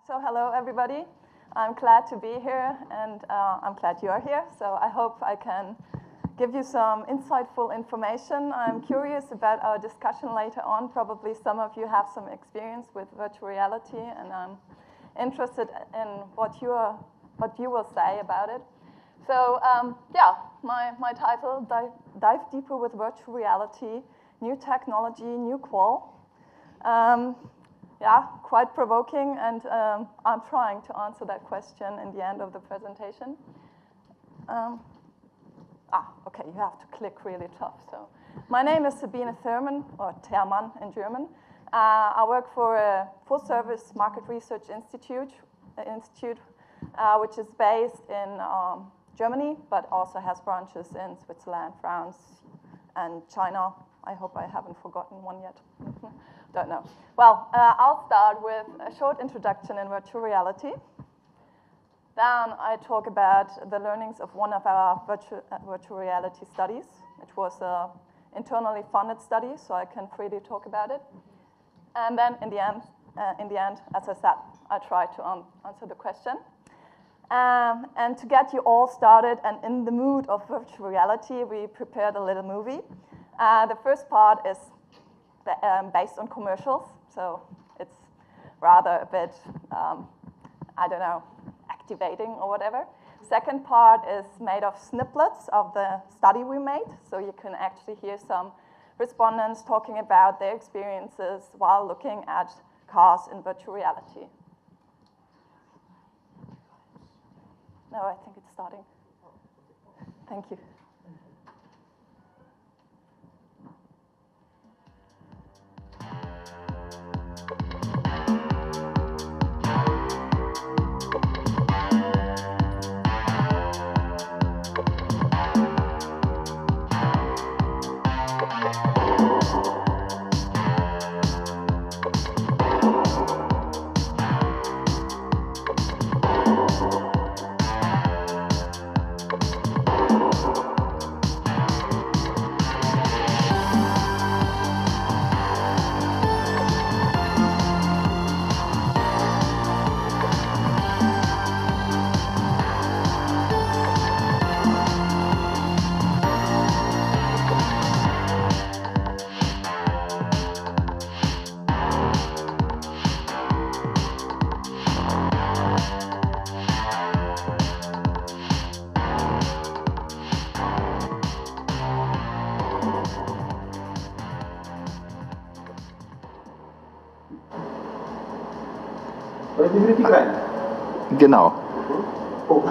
So hello everybody. I'm glad to be here and I'm glad you're here. So I hope I can give you some insightful information. I'm curious about our discussion later on. Probably some of you have some experience with virtual reality and I'm interested in what you will say about it. So my title, Dive Deeper with Virtual Reality, New Technology, New Qual. Yeah, quite provoking, and I'm trying to answer that question in the end of the presentation. Okay, you have to click really tough. So, my name is Sabine Thurman, or Thermann in German. I work for a full-service market research institute, which is based in Germany, but also has branches in Switzerland, France, and China. I hope I haven't forgotten one yet. Don't know. Well, I'll start with a short introduction in virtual reality. Then I talk about the learnings of one of our virtual reality studies. It was an internally funded study, so I can freely talk about it. And then in the end, as I said, I try to answer the question. And to get you all started and in the mood of virtual reality, we prepared a little movie. The first part is based on commercials, so it's rather a bit, I don't know, activating or whatever. Second part is made of snippets of the study we made, so you can actually hear some respondents talking about their experiences while looking at cars in virtual reality. No, I think it's starting. Thank you. Genau. Oh.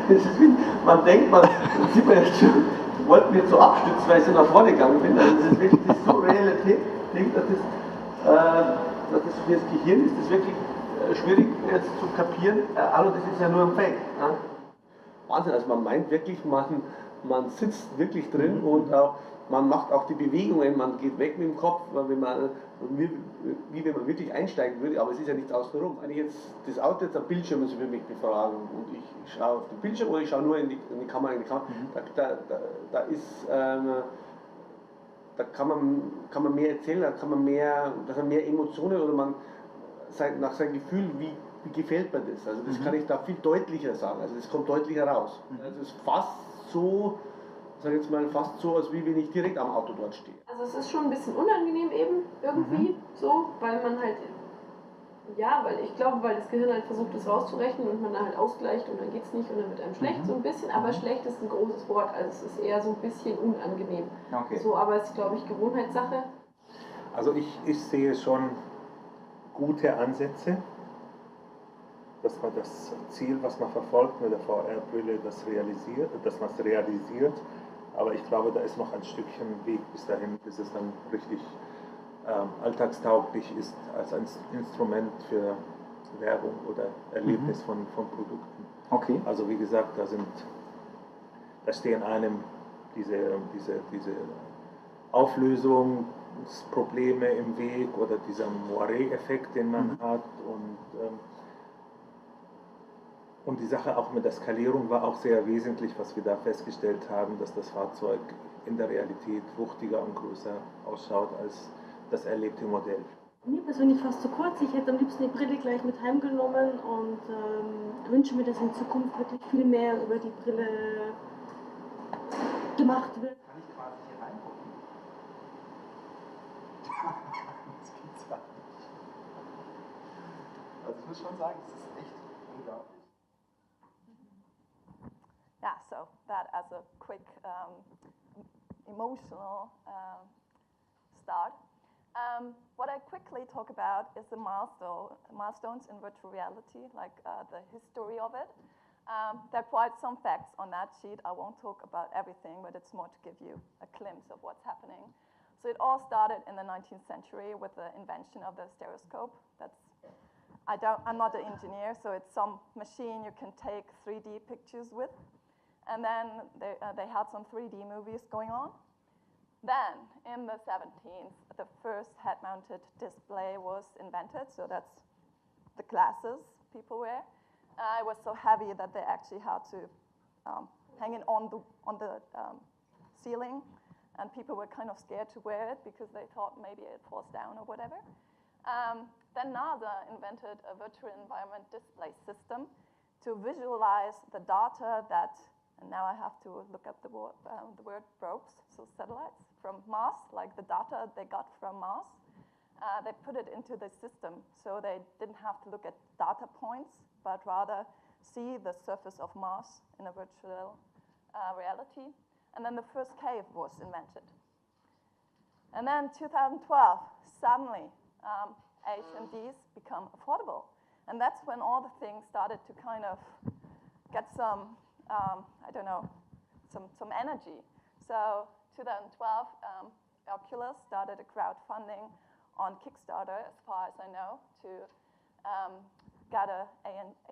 Das ist wie, man denkt, man sieht man jetzt schon, wollten wir so abstützen, weil ich so nach vorne gegangen bin. Also das ist wirklich das so Realität, dass das für das Gehirn ist das wirklich schwierig jetzt zu kapieren. Also das ist ja nur ein Fake. Ja? Wahnsinn, also man meint wirklich, man sitzt wirklich drin und auch man macht auch die Bewegungen, man geht weg mit dem Kopf, wenn man, wie wenn man wirklich einsteigen würde, aber es ist ja nichts außenrum. Wenn ich jetzt das Auto jetzt am Bildschirm muss mich befragen und ich schaue auf den Bildschirm oder ich schaue nur in die Kamera, da kann man mehr erzählen, da sind mehr Emotionen oder man nach seinem Gefühl, wie gefällt mir das. Also das kann ich da viel deutlicher sagen, also das kommt deutlicher raus. Also es ist fast so, sage jetzt mal, fast so, als wie wenn ich direkt am Auto dort stehe. Also es ist schon ein bisschen unangenehm eben, irgendwie, so, weil man halt, ja, weil das Gehirn halt versucht, das rauszurechnen und man dann halt ausgleicht und dann geht's nicht und dann wird einem schlecht, so ein bisschen, aber schlecht ist ein großes Wort, also es ist eher so ein bisschen unangenehm. Okay. So, aber es ist, glaube ich, Gewohnheitssache. Also ich sehe schon gute Ansätze. Das war das Ziel, was man verfolgt mit der VR-Brille, dass man es realisiert. Aber ich glaube, da ist noch ein Stückchen Weg bis dahin, bis es dann richtig alltagstauglich ist als ein Instrument für Werbung oder Erlebnis von Produkten. Okay. Also wie gesagt, da stehen einem diese Auflösungsprobleme im Weg oder dieser Moiré-Effekt, den man hat und die Sache auch mit der Skalierung war auch sehr wesentlich, was wir da festgestellt haben, dass das Fahrzeug in der Realität wuchtiger und größer ausschaut als das erlebte Modell. Mir persönlich fast zu kurz. Ich hätte am liebsten die Brille gleich mit heimgenommen und wünsche mir, dass in Zukunft wirklich viel mehr über die Brille gemacht wird. Kann ich quasi hier reingucken? Das gibt's ja nicht. Also ich muss schon sagen, das ist echt unglaublich. Yeah, so that as a quick emotional start. What I quickly talk about is the milestones in virtual reality, like the history of it. There are quite some facts on that sheet. I won't talk about everything, but it's more to give you a glimpse of what's happening. So it all started in the 19th century with the invention of the stereoscope. I'm not an engineer, so it's some machine you can take 3D pictures with. And then they had some 3D movies going on. Then, in the 17th, the first head-mounted display was invented, so that's the glasses people wear. It was so heavy that they actually had to hang it on the ceiling, and people were kind of scared to wear it because they thought maybe it falls down or whatever. Then NASA invented a virtual environment display system to visualize the data that, and now I have to look up the word probes, so satellites from Mars, like the data they got from Mars. They put it into the system, so they didn't have to look at data points, but rather see the surface of Mars in a virtual reality. And then the first cave was invented. And then 2012, suddenly HMDs become affordable. And that's when all the things started to kind of get some, some energy. So 2012, Oculus started a crowdfunding on Kickstarter, as far as I know, to get a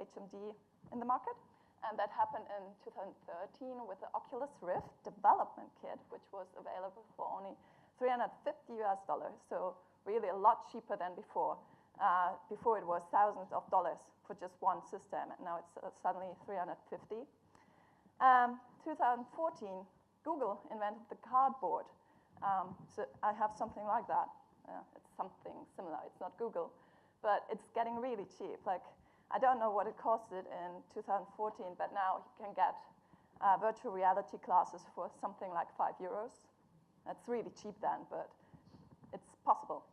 HMD in the market. And that happened in 2013 with the Oculus Rift development kit, which was available for only $350 US, so really a lot cheaper than before. Before it was thousands of dollars for just one system, and now it's suddenly $350. 2014, Google invented the cardboard. So I have something like that. It's something similar. It's not Google, but it's getting really cheap. Like, I don't know what it costed in 2014, but now you can get virtual reality classes for something like €5. That's really cheap then, but it's possible.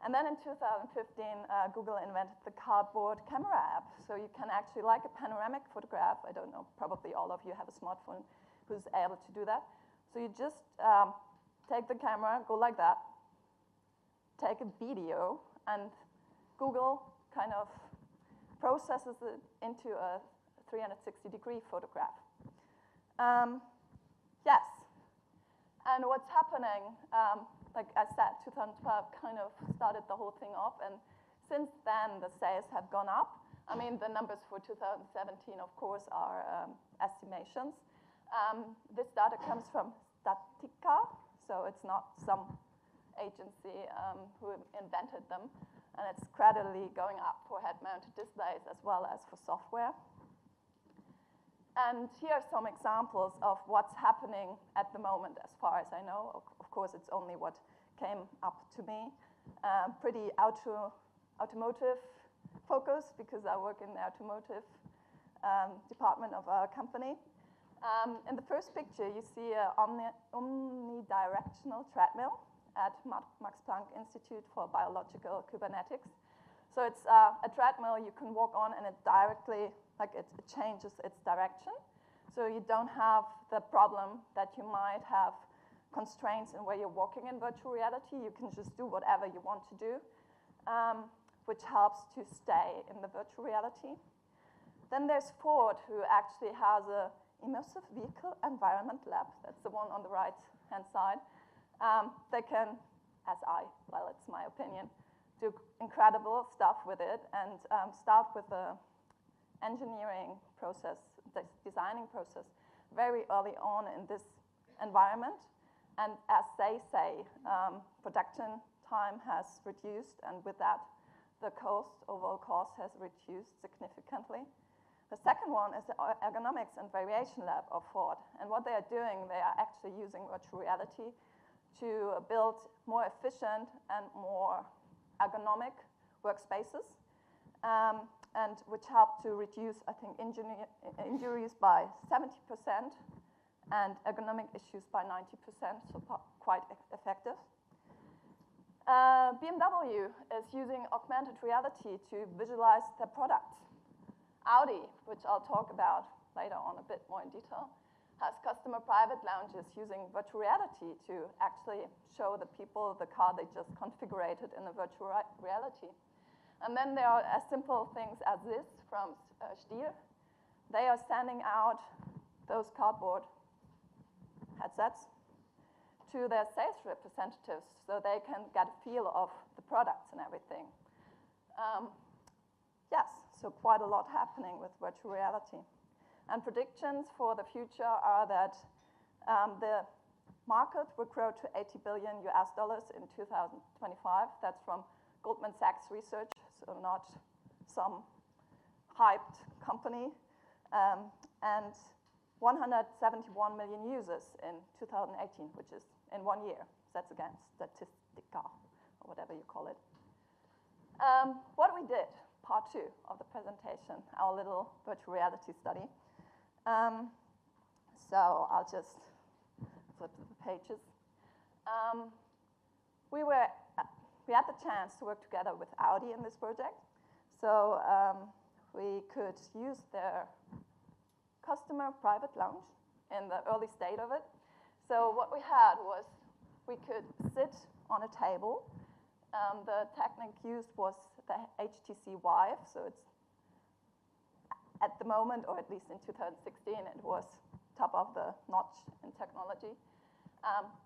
And then in 2015, Google invented the cardboard camera app. So you can actually, like a panoramic photograph, I don't know, probably all of you have a smartphone who's able to do that. So you just take the camera, go like that, take a video, and Google kind of processes it into a 360-degree photograph. Yes. And what's happening, like I said, 2012 kind of started the whole thing off, and since then the sales have gone up. I mean, the numbers for 2017, of course, are estimations. This data comes from Statica, so it's not some agency who invented them, and it's gradually going up for head-mounted displays as well as for software. And here are some examples of what's happening at the moment, as far as I know. Of course, it's only what came up to me. Pretty automotive focus, because I work in the automotive department of our company. In the first picture, you see an omnidirectional treadmill at Max Planck Institute for Biological Cybernetics. So it's a treadmill you can walk on, and it directly, it changes its direction. So you don't have the problem that you might have constraints in where you're walking in virtual reality. You can just do whatever you want to do, which helps to stay in the virtual reality. Then there's Ford, who actually has a immersive vehicle environment lab. That's the one on the right-hand side. They can, well, it's my opinion, do incredible stuff with it, and start with the engineering process, the designing process, very early on in this environment. And as they say, production time has reduced, and with that, the overall cost has reduced significantly. The second one is the ergonomics and variation lab of Ford. And what they are doing, they are actually using virtual reality to build more efficient and more ergonomic workspaces, and which help to reduce, I think, injuries by 70% and ergonomic issues by 90%, so quite effective. BMW is using augmented reality to visualize their products. Audi, which I'll talk about later on a bit more in detail, has customer private lounges using virtual reality to actually show the people the car they just configured in a virtual reality. And then there are as simple things as this from Stier. They are sending out those cardboard headsets to their sales representatives so they can get a feel of the products and everything. Yes, so quite a lot happening with virtual reality. And predictions for the future are that the market will grow to $80 billion in 2025. That's from Goldman Sachs research, so not some hyped company. And 171 million users in 2018, which is in 1 year. That's again Statistica, or whatever you call it. What we did, part 2 of the presentation, our little virtual reality study. So I'll just flip the pages. We had the chance to work together with Audi in this project. So we could use their customer private lounge in the early state of it. So what we had was we could sit on a table. The technique used was the HTC Vive, so it's at the moment, or at least in 2016, it was top of the notch in technology.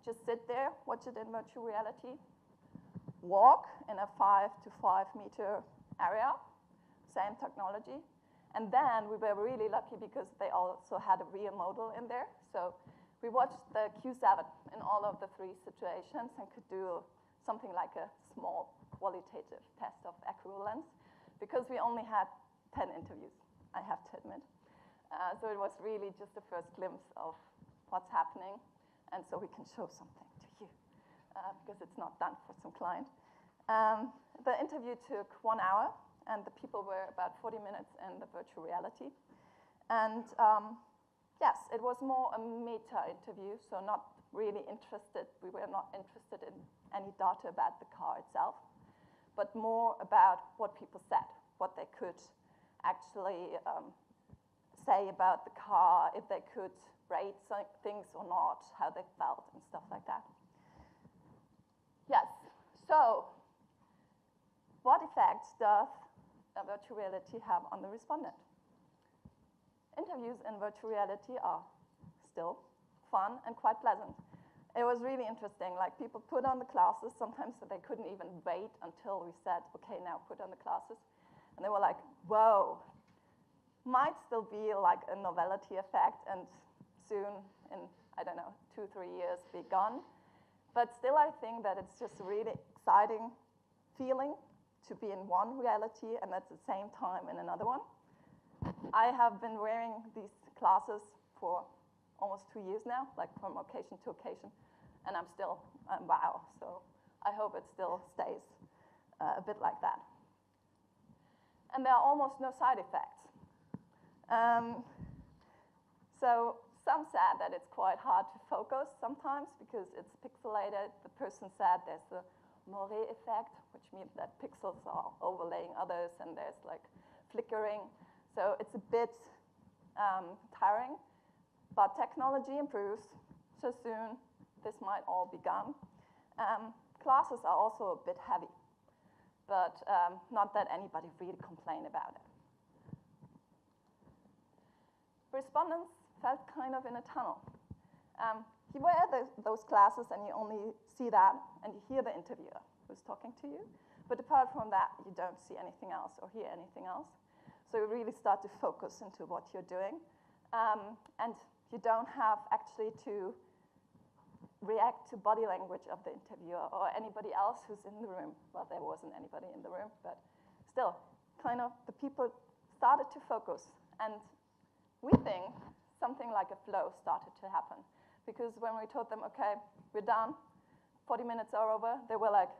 Just sit there, watch it in virtual reality, walk in a 5 to 5 meter area, same technology. And then we were really lucky because they also had a real model in there. So we watched the Q7 in all of the 3 situations and could do something like a small qualitative test of equivalence because we only had 10 interviews, I have to admit. So it was really just the first glimpse of what's happening. And so we can show something to you because it's not done for some client. The interview took 1 hour. And the people were about 40 minutes in the virtual reality. And yes, it was more a meta interview, so not really interested. We were not interested in any data about the car itself, but more about what people said, what they could actually say about the car, if they could rate things or not, how they felt, and stuff like that. Yes, so what effects does virtual reality have on the respondent? Interviews in virtual reality are still fun and quite pleasant. It was really interesting, like people put on the glasses, sometimes they couldn't even wait until we said, okay, now put on the glasses. And they were like, whoa, might still be like a novelty effect and soon in, I don't know, 2-3 years be gone. But still I think that it's just a really exciting feeling to be in one reality and at the same time in another one. I have been wearing these glasses for almost 2 years now, like from occasion to occasion, and I'm still, wow. So I hope it still stays a bit like that. And there are almost no side effects. So some said that it's quite hard to focus sometimes because it's pixelated. The person said there's the Moret effect, which means that pixels are overlaying others and there's like flickering. So it's a bit tiring, but technology improves, so soon this might all be gone. Classes are also a bit heavy, but not that anybody really complained about it. Respondents felt kind of in a tunnel. You wear those glasses and you only see that and you hear the interviewer who's talking to you. But apart from that, you don't see anything else or hear anything else. So you really start to focus into what you're doing. And you don't have actually to react to body language of the interviewer or anybody else who's in the room. Well, there wasn't anybody in the room, but still, kind of the people started to focus. And we think something like a flow started to happen. Because when we told them, okay, we're done, 40 minutes are over, they were like,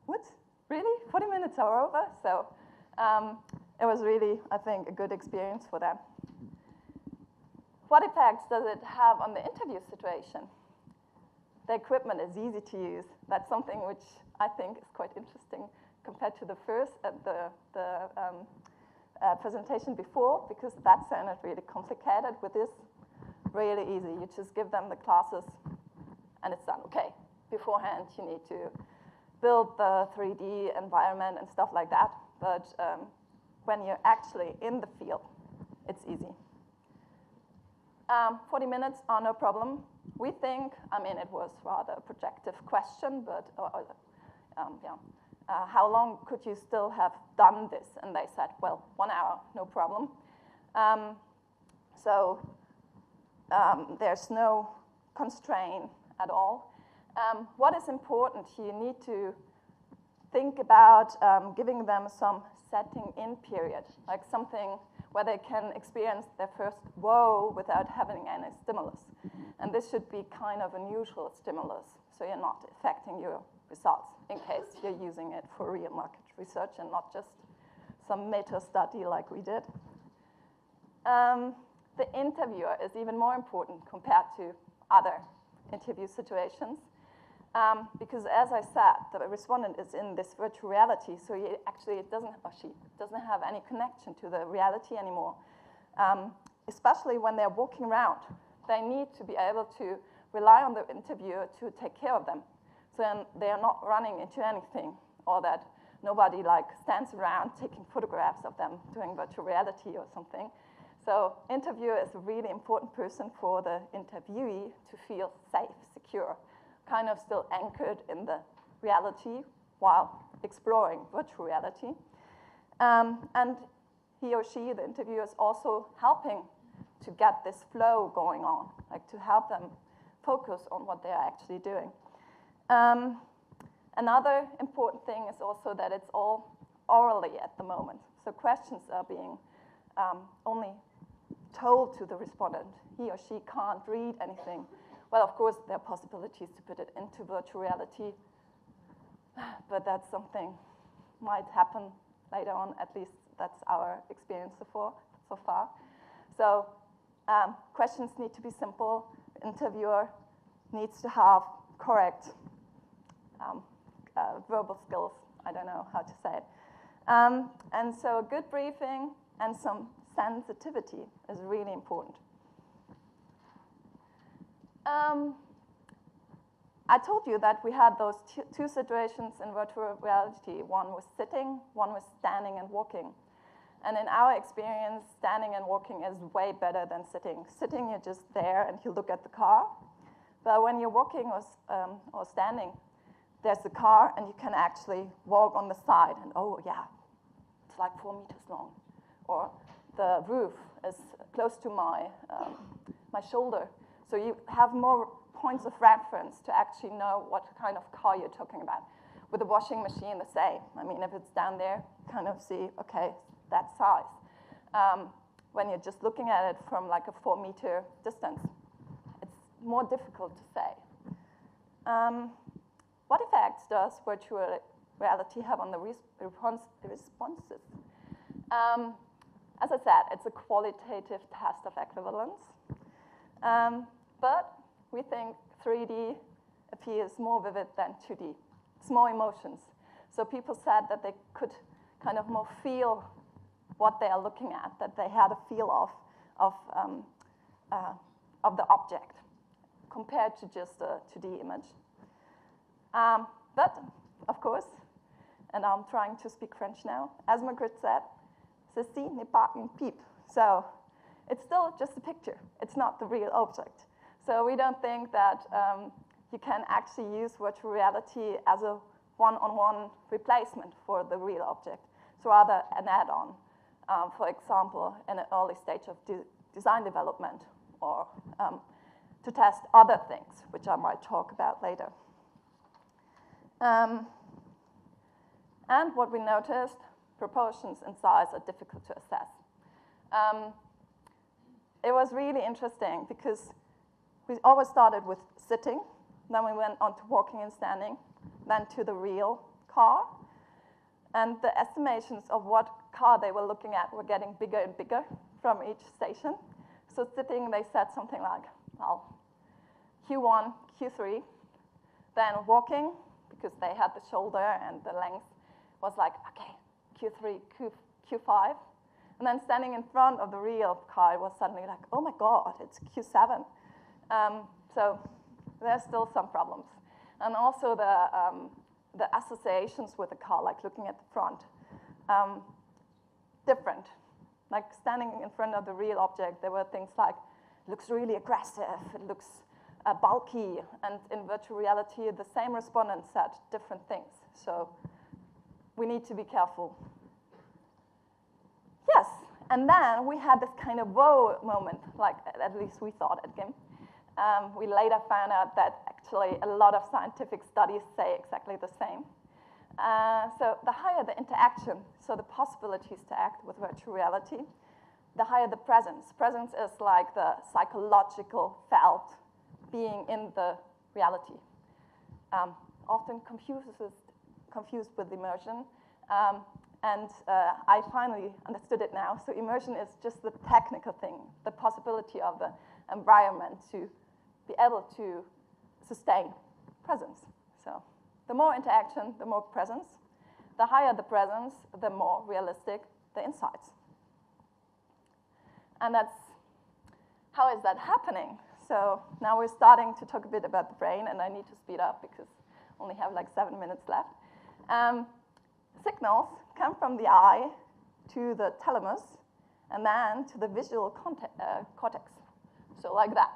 what? really? 40 minutes are over? So it was really, I think, a good experience for them. What effects does it have on the interview situation? The equipment is easy to use. That's something which I think is quite interesting compared to the first, presentation before, because that sounded really complicated. With this, really easy. You just give them the classes and it's done. Okay, beforehand you need to build the 3D environment and stuff like that, but when you're actually in the field, it's easy. 40 minutes are no problem. We think, I mean, it was rather a projective question, but how long could you still have done this? And they said, well, 1 hour, no problem. There's no constraint at all. What is important, you need to think about giving them some setting in period, like something where they can experience their first whoa without having any stimulus. And this should be kind of a neutral stimulus, so you're not affecting your results in case you're using it for real market research and not just some meta-study like we did. The interviewer is even more important compared to other interview situations. Because as I said, the respondent is in this virtual reality, so he actually she doesn't have any connection to the reality anymore. Especially when they're walking around, they need to be able to rely on the interviewer to take care of them. So then they are not running into anything, or that nobody like stands around taking photographs of them doing virtual reality or something. So interviewer is a really important person for the interviewee to feel safe, secure, kind of still anchored in the reality while exploring virtual reality. And he or she, the interviewer, is also helping to get this flow going on, like to help them focus on what they're actually doing. Another important thing is also that it's all orally at the moment. So questions are being only told to the respondent. He or she can't read anything. Well, of course, there are possibilities to put it into virtual reality, but that's something might happen later on. At least that's our experience so far. So questions need to be simple. The interviewer needs to have correct verbal skills. I don't know how to say it. And so a good briefing and some sensitivity is really important. I told you that we had those two situations in virtual reality. One was sitting, one was standing and walking. And in our experience, standing and walking is way better than sitting. Sitting, you're just there and you look at the car. But when you're walking or standing, there's the car and you can actually walk on the side and, oh yeah, it's like 4 meters long. Or the roof is close to my shoulder. So you have more points of reference to actually know what kind of car you're talking about. With the washing machine, the same. I mean, if it's down there, kind of see, okay, that size. When you're just looking at it from like a 4-meter distance, it's more difficult to say. What effects does virtual reality have on the responses? As I said, it's a qualitative test of equivalence. But we think 3D appears more vivid than 2D. It's more emotions. So people said that they could kind of more feel what they are looking at, that they had a feel of the object compared to just a 2D image. But, of course, and I'm trying to speak French now, as Margaret said, ceci n'est pas une pipe. So it's still just a picture. It's not the real object. So we don't think that you can actually use virtual reality as a one-on-one replacement for the real object. It's rather an add-on, for example, in an early stage of design development or to test other things, which I might talk about later. And what we noticed, proportions and size are difficult to assess. It was really interesting because we always started with sitting, then we went on to walking and standing, then to the real car. And the estimations of what car they were looking at were getting bigger and bigger from each station. So sitting, they said something like, well, Q1, Q3. Then walking, because they had the shoulder and the length, was like, okay, Q3, Q5. And then standing in front of the real car, it was suddenly like, oh my God, it's Q7. So there's still some problems. And also the associations with the car, like looking at the front, different. Like standing in front of the real object, there were things like, it looks really aggressive, it looks bulky, and in virtual reality, the same respondent said different things. So we need to be careful. Yes, and then we had this kind of whoa moment, like at least we thought at GIM. We later found out that actually a lot of scientific studies say exactly the same. So the higher the interaction, so the possibilities to act with virtual reality, the higher the presence. Presence is like the psychological felt being in the reality. Often confused with immersion. And I finally understood it now. So immersion is just the technical thing, the possibility of the environment to be able to sustain presence. So the more interaction, the more presence. The higher the presence, the more realistic the insights. And that's, how is that happening? So now we're starting to talk a bit about the brain, and I need to speed up because I only have like 7 minutes left. Signals come from the eye to the thalamus, and then to the visual cortex. So like that.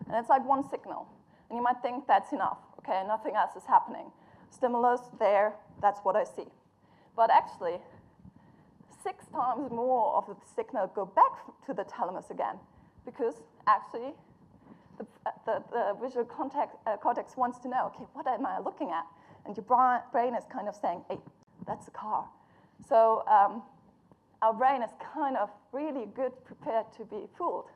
And it's like one signal. And you might think that's enough. Okay, nothing else is happening. Stimulus there, that's what I see. But actually, 6 times more of the signal go back to the thalamus again, because actually the visual cortex wants to know, okay, what am I looking at? And your brain is kind of saying, hey, that's a car. So our brain is kind of really good prepared to be fooled.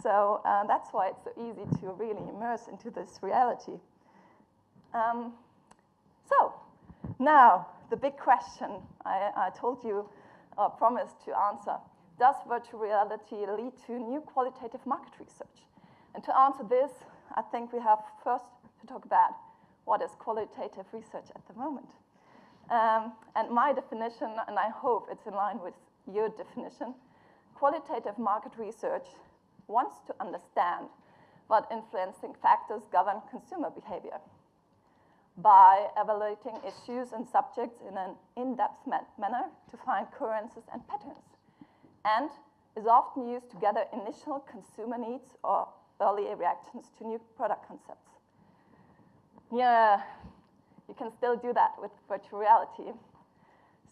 So that's why it's so easy to really immerse into this reality. So now, the big question I told you, promised to answer. Does virtual reality lead to new qualitative market research? And to answer this, I think we have first to talk about what is qualitative research at the moment. And my definition, and I hope it's in line with your definition, qualitative market research wants to understand what influencing factors govern consumer behavior by evaluating issues and subjects in an in-depth manner to find occurrences and patterns, and is often used to gather initial consumer needs or early reactions to new product concepts. Yeah, you can still do that with virtual reality.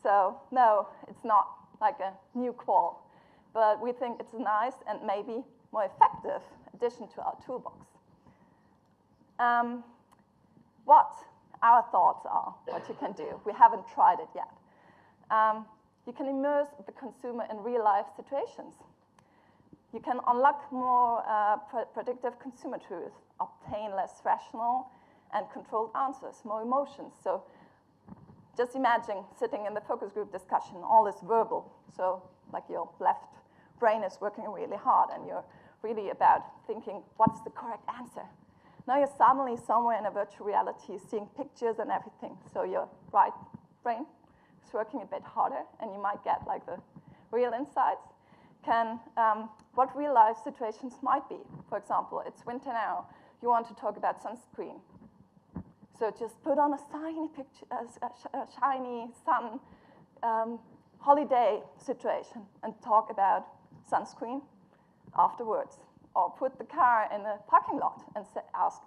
So no, it's not like a new qual, but we think it's a nice and maybe more effective addition to our toolbox. What our thoughts are, what you can do. We haven't tried it yet. You can immerse the consumer in real-life situations. You can unlock more predictive consumer truth, obtain less rational and controlled answers, more emotions. So just imagine sitting in the focus group discussion, all is verbal. So like your left brain is working really hard and you're really about thinking, what's the correct answer? Now you're suddenly somewhere in a virtual reality, seeing pictures and everything. So your right brain is working a bit harder, and you might get like the real insights. What real life situations might be. For example, it's winter now. You want to talk about sunscreen. So just put on a shiny picture, a shiny sun holiday situation, and talk about sunscreen afterwards. Or put the car in a parking lot and ask,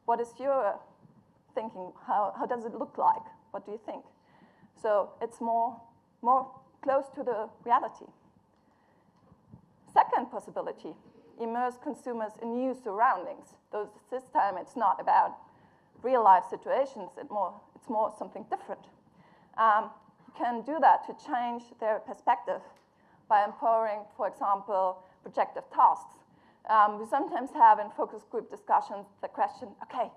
what is your thinking? How does it look like? What do you think? So it's more close to the reality. Second possibility, immerse consumers in new surroundings. This time it's not about real life situations, it's more something different. You can do that to change their perspective by empowering, for example, projective tasks. We sometimes have in focus group discussions the question, okay,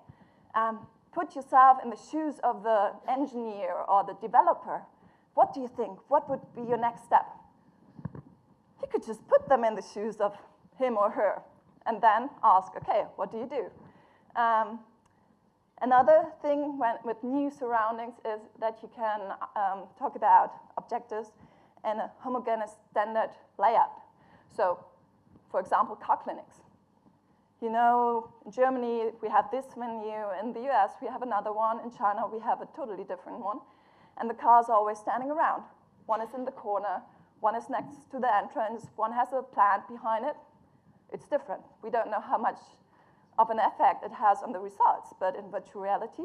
put yourself in the shoes of the engineer or the developer what do you think? What would be your next step? You could just put them in the shoes of him or her and then ask, okay, what do you do? Another thing with new surroundings is that you can talk about objectives in a homogeneous standard layout. So, for example, car clinics. You know, in Germany, we have this venue. In the US, we have another one. In China, we have a totally different one. And the cars are always standing around. One is in the corner, one is next to the entrance, one has a plant behind it. It's different. We don't know how much of an effect it has on the results, but in virtual reality,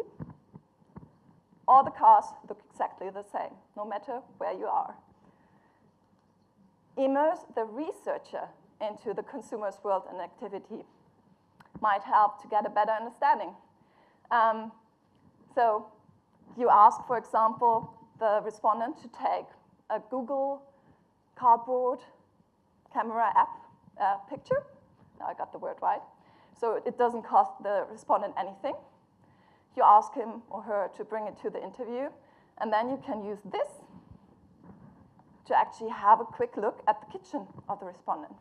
all the cars look exactly the same, no matter where you are. Immerse the researcher into the consumer's world and activity might help to get a better understanding. So you ask, for example, the respondent to take a Google Cardboard camera app picture. Now I got the word right. So it doesn't cost the respondent anything. You ask him or her to bring it to the interview, and then you can use this to actually have a quick look at the kitchen of the respondent.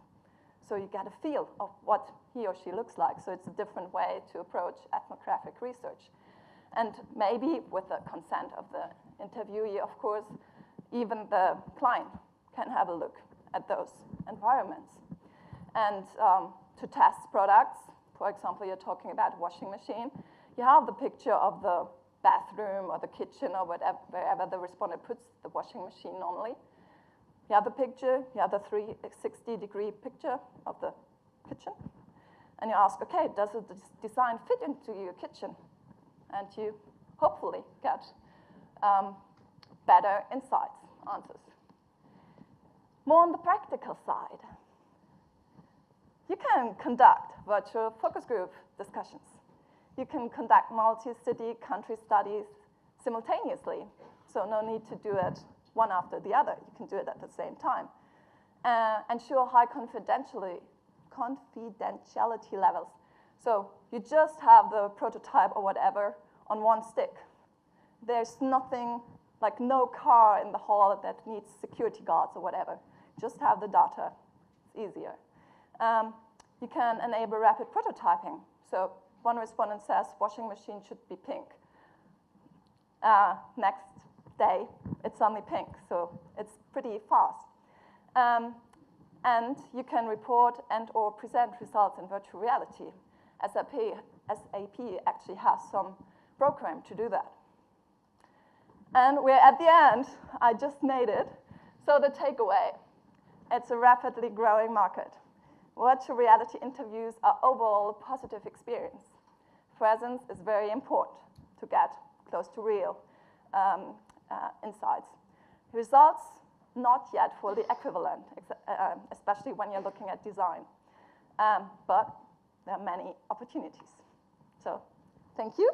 So you get a feel of what he or she looks like. So it's a different way to approach ethnographic research. And maybe with the consent of the interviewee, of course, even the client can have a look at those environments. And to test products, for example, you're talking about a washing machine, you have the picture of the bathroom or the kitchen or whatever, wherever the respondent puts the washing machine normally. You have the picture, you have the 360-degree picture of the kitchen. And you ask, okay, does the design fit into your kitchen? And you hopefully get better insights, answers. More on the practical side, you can conduct virtual focus group discussions. You can conduct multi-city country studies simultaneously, so no need to do it one after the other. You can do it at the same time. Ensure high confidentiality levels. So you just have the prototype or whatever on one stick. There's nothing, like no car in the hall that needs security guards or whatever. Just have the data. It's easier. You can enable rapid prototyping. So one respondent says washing machine should be pink. Next day, it's suddenly pink, so it's pretty fast. And you can report and or present results in virtual reality. SAP actually has some program to do that. And we're at the end. I just made it. So the takeaway, it's a rapidly growing market. Virtual reality interviews are overall a positive experience. Presence is very important to get close to real insights. Results, not yet fully equivalent, especially when you're looking at design. But there are many opportunities. So, thank you.